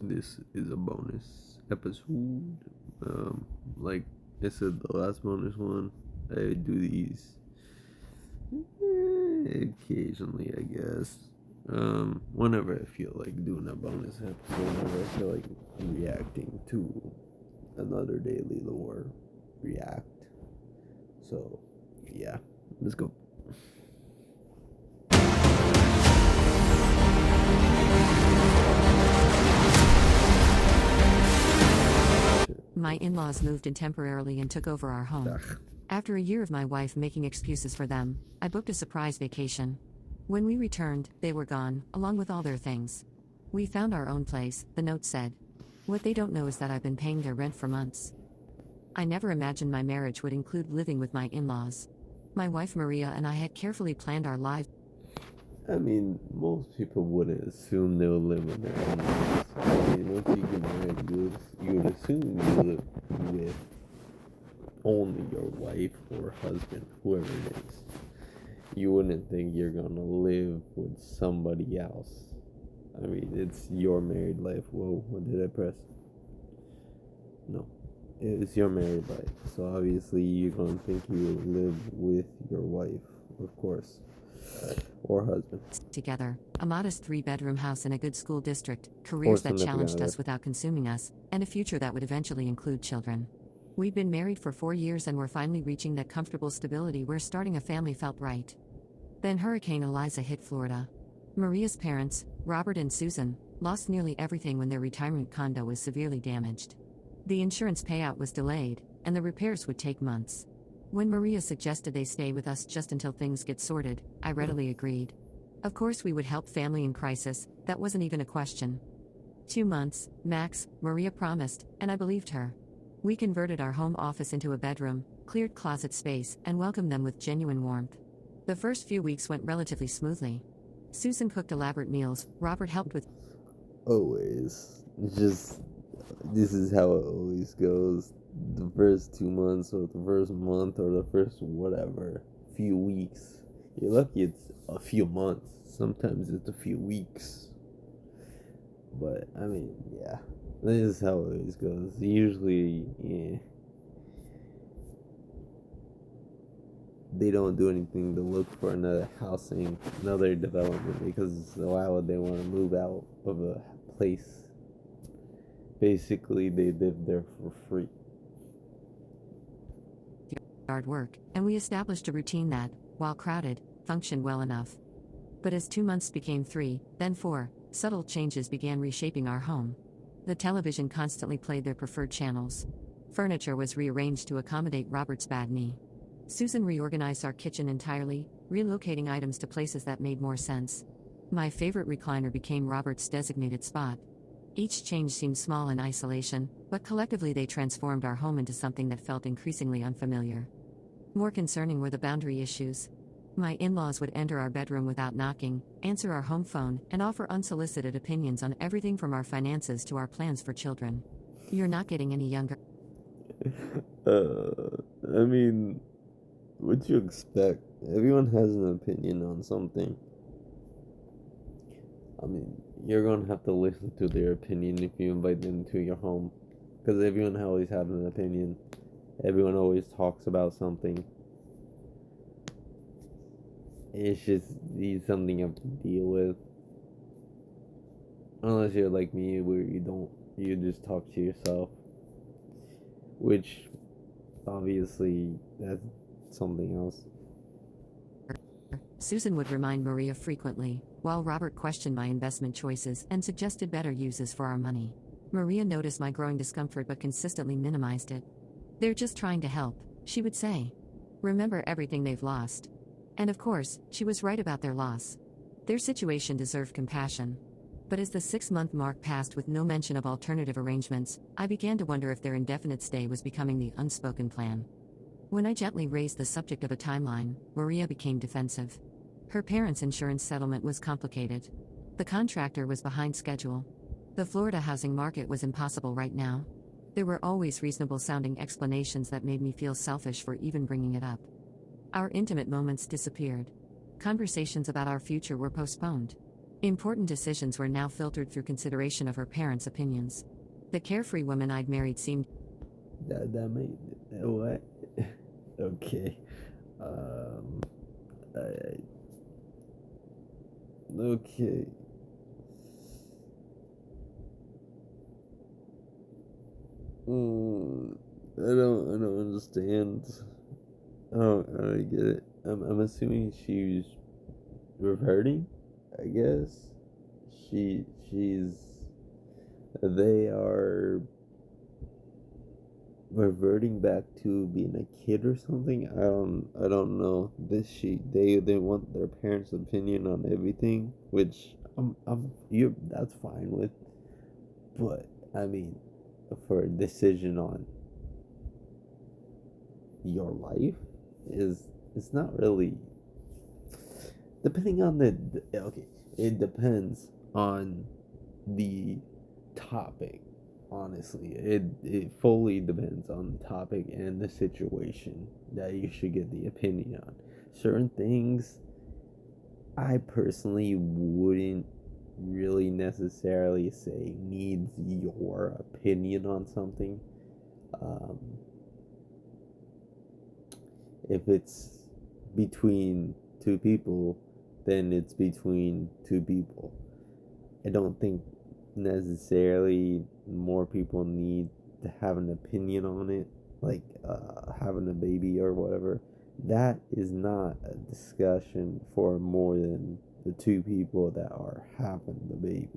This is a bonus episode. Um, like I said, the last bonus one, I do these occasionally, I guess. Whenever I feel like doing a bonus episode, whenever I feel like reacting to another daily lore react. So, yeah, let's go. My in-laws moved in temporarily and took over our home. Ugh. After a year of my wife making excuses for them, I booked a surprise vacation. When we returned, they were gone, along with all their things. We found our own place, the note said. What they don't know is that I've been paying their rent for months. I never imagined my marriage would include living with my in-laws. My wife Maria and I had carefully planned our lives. I mean, most people wouldn't assume they'll live with their in-laws. I mean, once you get married, you would assume you live with only your wife or husband, whoever it is. You wouldn't think you're gonna live with somebody else. I mean, it's your married life. Whoa, what did I press? No. It's your married life. So obviously you're gonna think you live with your wife, of course. Or husband. Together, a modest 3-bedroom house in a good school district, careers that challenged significant us without consuming us, and a future that would eventually include children. We'd been married for 4 years and were finally reaching that comfortable stability where starting a family felt right. Then Hurricane Eliza hit Florida. Maria's parents, Robert and Susan, lost nearly everything when their retirement condo was severely damaged. The insurance payout was delayed, and the repairs would take months. When Maria suggested they stay with us just until things get sorted, I readily agreed. Of course we would help family in crisis, that wasn't even a question. 2 months, max, Maria promised, and I believed her. We converted our home office into a bedroom, cleared closet space, and welcomed them with genuine warmth. The first few weeks went relatively smoothly. Susan cooked elaborate meals, Robert helped with Always. Just, this is how it always goes. The first 2 months, or the first month, or the first whatever, few weeks. You're lucky it's a few months. Sometimes it's a few weeks. But, I mean, yeah. This is how it always goes. Usually, yeah. They don't do anything to look for another housing, another development, because why would they want to move out of a place? Basically, they live there for free. yard work, and we established a routine that, while crowded, functioned well enough. But as 2 months became 3, then 4, subtle changes began reshaping our home. The television constantly played their preferred channels. Furniture was rearranged to accommodate Robert's bad knee. Susan reorganized our kitchen entirely, relocating items to places that made more sense. My favorite recliner became Robert's designated spot. Each change seemed small in isolation, but collectively they transformed our home into something that felt increasingly unfamiliar. More concerning were the boundary issues. My in-laws would enter our bedroom without knocking, answer our home phone, and offer unsolicited opinions on everything from our finances to our plans for children. You're not getting any younger. I mean, what you expect? Everyone has an opinion on something. I mean, you're gonna have to listen to their opinion if you invite them to your home, because everyone always has an opinion. Everyone always talks about something. It's just something you have to deal with. Unless you're like me, where you just talk to yourself. Which, obviously, that's something else. Susan would remind Maria frequently, while Robert questioned my investment choices and suggested better uses for our money. Maria noticed my growing discomfort but consistently minimized it. They're just trying to help, she would say. Remember everything they've lost. And of course, she was right about their loss. Their situation deserved compassion. But as the 6-month mark passed with no mention of alternative arrangements, I began to wonder if their indefinite stay was becoming the unspoken plan. When I gently raised the subject of a timeline, Maria became defensive. Her parents' insurance settlement was complicated. The contractor was behind schedule. The Florida housing market was impossible right now. There were always reasonable-sounding explanations that made me feel selfish for even bringing it up. Our intimate moments disappeared. Conversations about our future were postponed. Important decisions were now filtered through consideration of her parents' opinions. The carefree woman I'd married seemed That made what? Okay. Um. I, okay. Mm, I don't understand. I don't get it. I'm assuming she's reverting. I guess she's they are reverting back to being a kid or something. I don't know. They want their parents' opinion on everything, which you that's fine with. But I mean, for a decision on your life is it's not really depending on the okay. It depends on the topic. Honestly, it fully depends on the topic and the situation that you should get the opinion on. Certain things I personally wouldn't really necessarily say needs your opinion on something. Um, if it's between two people, then it's between two people. I don't think necessarily more people need to have an opinion on it, like having a baby or whatever. That is not a discussion for more than the two people that are having the baby.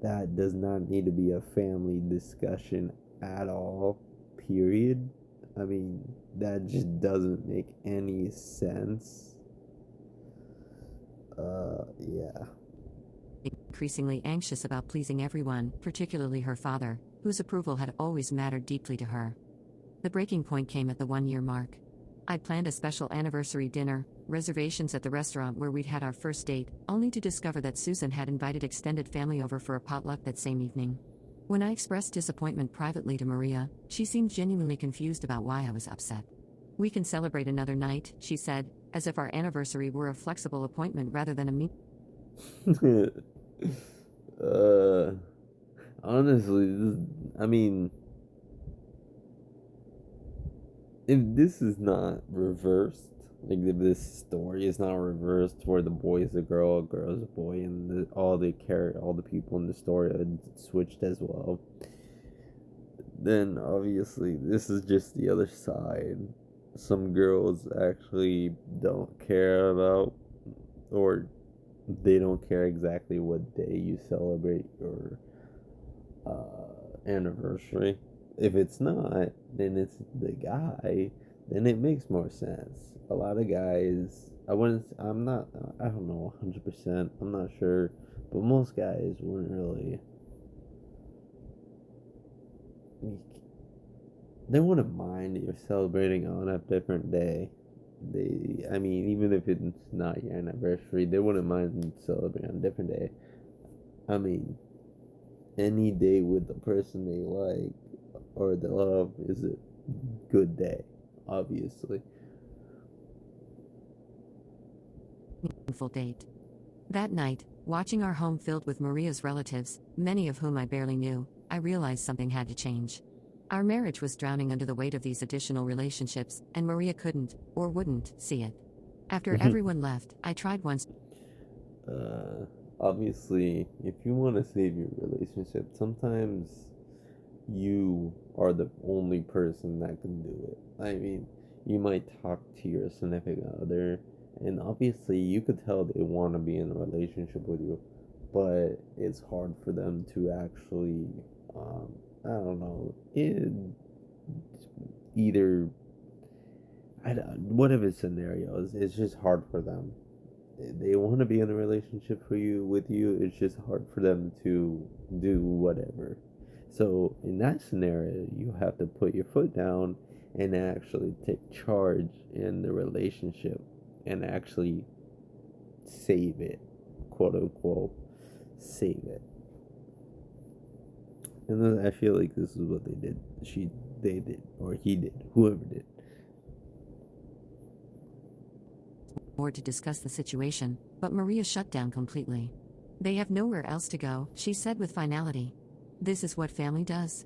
That does not need to be a family discussion at all, period. I mean, that just doesn't make any sense. Yeah. increasingly anxious about pleasing everyone, particularly her father, whose approval had always mattered deeply to her. The breaking point came at the 1 year mark. I'd planned a special anniversary dinner, reservations at the restaurant where we'd had our first date, only to discover that Susan had invited extended family over for a potluck that same evening. When I expressed disappointment privately to Maria, she seemed genuinely confused about why I was upset. "We can celebrate another night," she said, as if our anniversary were a flexible appointment rather than a meet. uh, honestly, I mean, if this is not reversed, like if this story is not reversed where the boy is a girl is a boy, and all the people in the story are switched as well, then obviously this is just the other side. Some girls actually don't care about, or they don't care exactly what day you celebrate your anniversary. If it's not, then it's the guy. Then it makes more sense. A lot of guys, I wouldn't. I'm not. I don't know 100%. I'm not sure, but most guys wouldn't really. They wouldn't mind you're celebrating on a different day. I mean, even if it's not your anniversary, they wouldn't mind celebrating on a different day. I mean, any day with the person they like or they love is a good day, obviously. Full date. That night, watching our home filled with Maria's relatives, many of whom I barely knew, I realized something had to change. Our marriage was drowning under the weight of these additional relationships, and Maria couldn't, or wouldn't, see it. After everyone left, I tried once. uh, Obviously, if you want to save your relationship, sometimes you are the only person that can do it. I mean, you might talk to your significant other, and obviously, you could tell they want to be in a relationship with you, but it's hard for them to actually, I don't know, either, whatever scenario is, it's just hard for them. They want to be in a relationship with you. It's just hard for them to do whatever. So in that scenario, you have to put your foot down and actually take charge in the relationship and actually save it, quote unquote, save it. And then I feel like this is what they did. They did, or he did, whoever did. More to discuss the situation, but Maria shut down completely. They have nowhere else to go, she said with finality. This is what family does.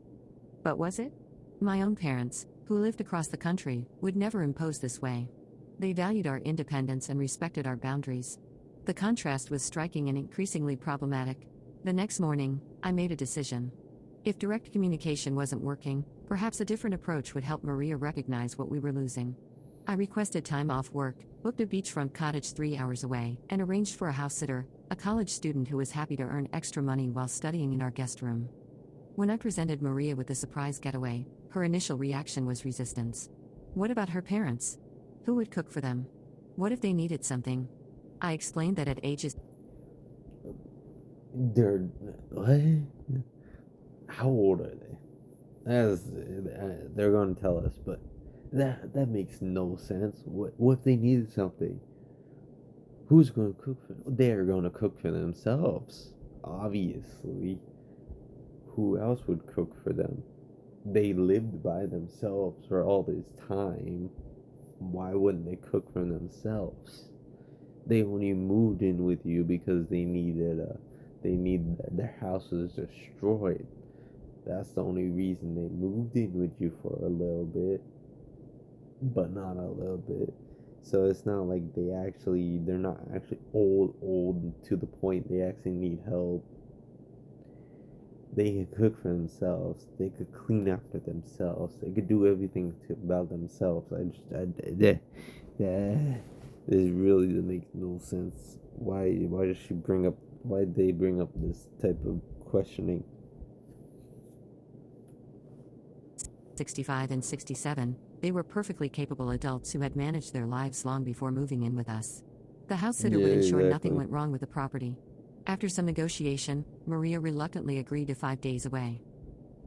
But was it? My own parents, who lived across the country, would never impose this way. They valued our independence and respected our boundaries. The contrast was striking and increasingly problematic. The next morning, I made a decision. If direct communication wasn't working, perhaps a different approach would help Maria recognize what we were losing. I requested time off work, booked a beachfront cottage 3 hours away, and arranged for a house sitter, a college student who was happy to earn extra money while studying in our guest room. When I presented Maria with the surprise getaway, her initial reaction was resistance. What about her parents? Who would cook for them? What if they needed something? I explained that at ages They're what? How old are they? As they're gonna tell us, but that makes no sense. What if they needed something? Who's gonna cook for them? They're gonna cook for themselves, obviously. Who else would cook for them? They lived by themselves for all this time. Why wouldn't they cook for themselves? They only moved in with you because they need their house was destroyed. That's the only reason they moved in with you for a little bit, but not a little bit. So it's not like they're not actually old to the point they actually need help. They could cook for themselves. They could clean after themselves. They could do everything about themselves. This really makes no sense. Why does she bring up? Why they bring up this type of questioning? 65 and 67, they were perfectly capable adults who had managed their lives long before moving in with us. The house sitter would ensure nothing went wrong with the property. After some negotiation, Maria reluctantly agreed to 5 days away.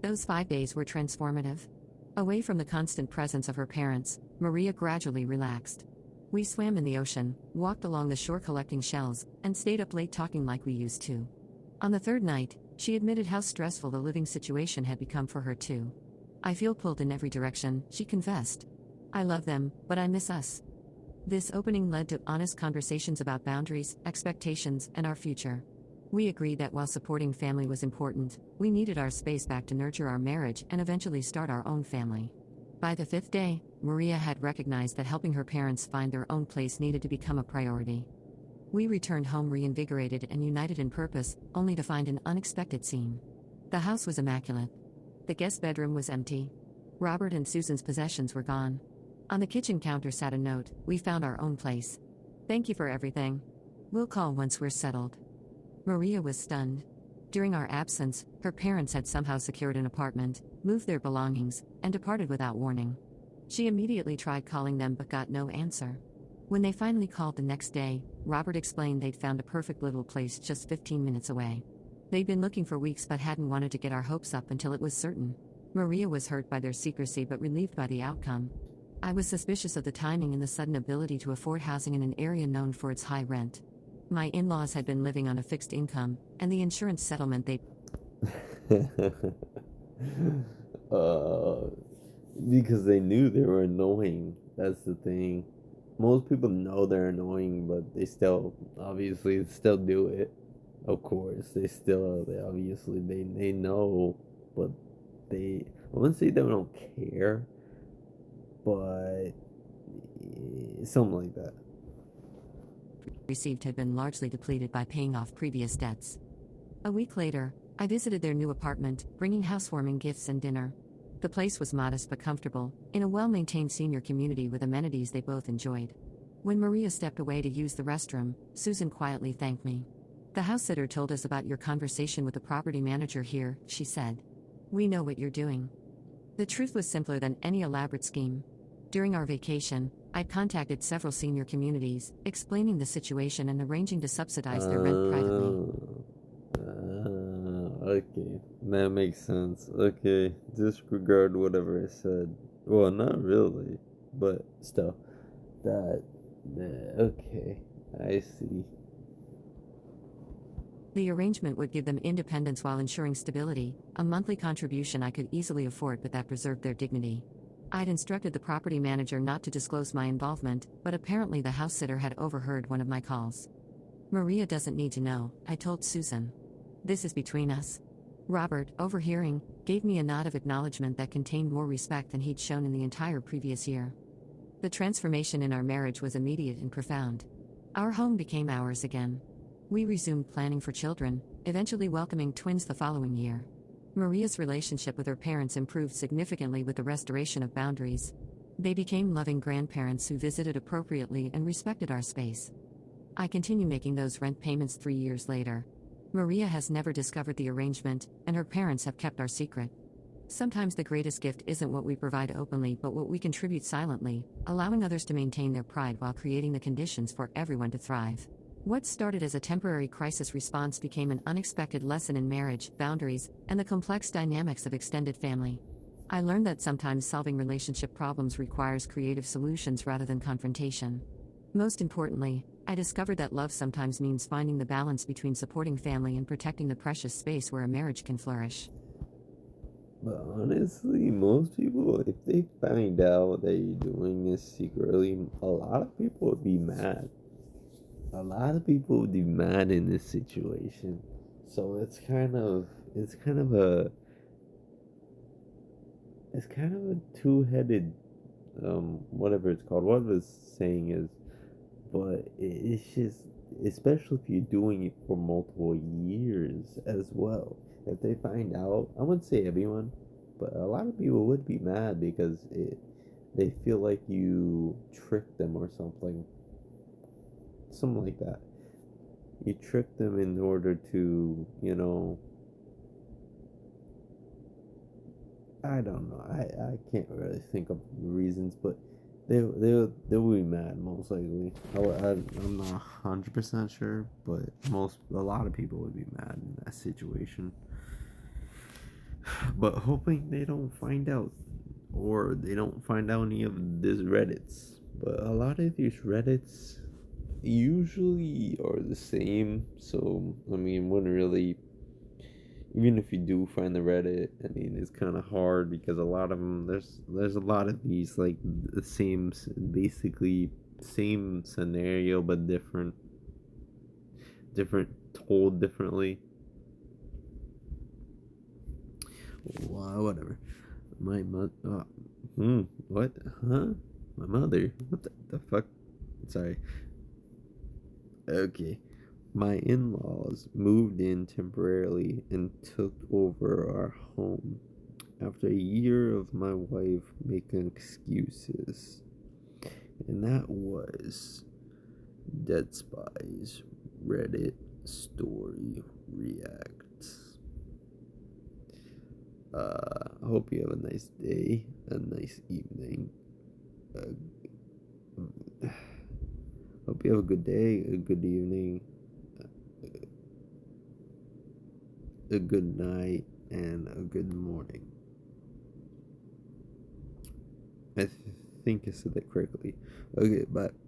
Those 5 days were transformative. Away from the constant presence of her parents, Maria gradually relaxed. We swam in the ocean, walked along the shore collecting shells, and stayed up late talking like we used to. On the third night, she admitted how stressful the living situation had become for her too. I feel pulled in every direction, she confessed. I love them, but I miss us. This opening led to honest conversations about boundaries, expectations, and our future. We agreed that while supporting family was important, we needed our space back to nurture our marriage and eventually start our own family. By the 5th day, Maria had recognized that helping her parents find their own place needed to become a priority. We returned home reinvigorated and united in purpose, only to find an unexpected scene. The house was immaculate. The guest bedroom was empty. Robert and Susan's possessions were gone. On the kitchen counter sat a note, "We found our own place. Thank you for everything. We'll call once we're settled." Maria was stunned. During our absence, her parents had somehow secured an apartment, moved their belongings, and departed without warning. She immediately tried calling them but got no answer. When they finally called the next day, Robert explained they'd found a perfect little place just 15 minutes away. They'd been looking for weeks but hadn't wanted to get our hopes up until it was certain. Maria was hurt by their secrecy but relieved by the outcome. I was suspicious of the timing and the sudden ability to afford housing in an area known for its high rent. My in-laws had been living on a fixed income, and the insurance settlement they Because they knew they were annoying. That's the thing. Most people know they're annoying, but they still do it. Of course, they obviously they know, but I wouldn't say they don't care, but something like that. received had been largely depleted by paying off previous debts. A week later, I visited their new apartment, bringing housewarming gifts and dinner. The place was modest but comfortable, in a well-maintained senior community with amenities they both enjoyed. When Maria stepped away to use the restroom, Susan quietly thanked me. "The house sitter told us about your conversation with the property manager here," she said. "We know what you're doing." The truth was simpler than any elaborate scheme. During our vacation, I'd contacted several senior communities, explaining the situation and arranging to subsidize their rent privately. Okay, that makes sense. Okay, disregard whatever I said. Well, not really, but still. Okay, I see. The arrangement would give them independence while ensuring stability, a monthly contribution I could easily afford but that preserved their dignity. I'd instructed the property manager not to disclose my involvement, but apparently the house sitter had overheard one of my calls. Maria doesn't need to know, I told Susan. This is between us. Robert, overhearing, gave me a nod of acknowledgement that contained more respect than he'd shown in the entire previous year. The transformation in our marriage was immediate and profound. Our home became ours again. We resumed planning for children, eventually welcoming twins the following year. Maria's relationship with her parents improved significantly with the restoration of boundaries. They became loving grandparents who visited appropriately and respected our space. I continue making those rent payments 3 years later. Maria has never discovered the arrangement, and her parents have kept our secret. Sometimes the greatest gift isn't what we provide openly but what we contribute silently, allowing others to maintain their pride while creating the conditions for everyone to thrive. What started as a temporary crisis response became an unexpected lesson in marriage, boundaries, and the complex dynamics of extended family. I learned that sometimes solving relationship problems requires creative solutions rather than confrontation. Most importantly, I discovered that love sometimes means finding the balance between supporting family and protecting the precious space where a marriage can flourish. But honestly, most people, if they find out that you're doing this secretly, a lot of people would be mad. A lot of people would be mad in this situation. So it's kind of a, it's kind of a two-headed, whatever it's called, whatever the saying is. But it's just, especially if you're doing it for multiple years as well. If they find out, I wouldn't say everyone, but a lot of people would be mad because they feel like you tricked them or something like that. You tricked them in order to, I don't know. I can't really think of reasons, but they'll be mad most likely. I'm not 100% sure, but a lot of people would be mad in that situation. But hoping they don't find out, or they don't find out any of this Reddits. But a lot of these Reddits usually are the same, so I mean, wouldn't really, even if you do find the Reddit, I mean, it's kind of hard because a lot of them, there's a lot of these like the same, basically same scenario but different told differently. Whatever. My mother. What? Huh? My mother. What the fuck? Sorry. Okay. My in laws moved in temporarily and took over our home after a year of my wife making excuses. And that was Dead Spies Reddit Story Reacts. I hope you have a nice day, a nice evening. Hope you have a good day, a good evening, a good night, and a good morning. I think I said that correctly. Okay, bye.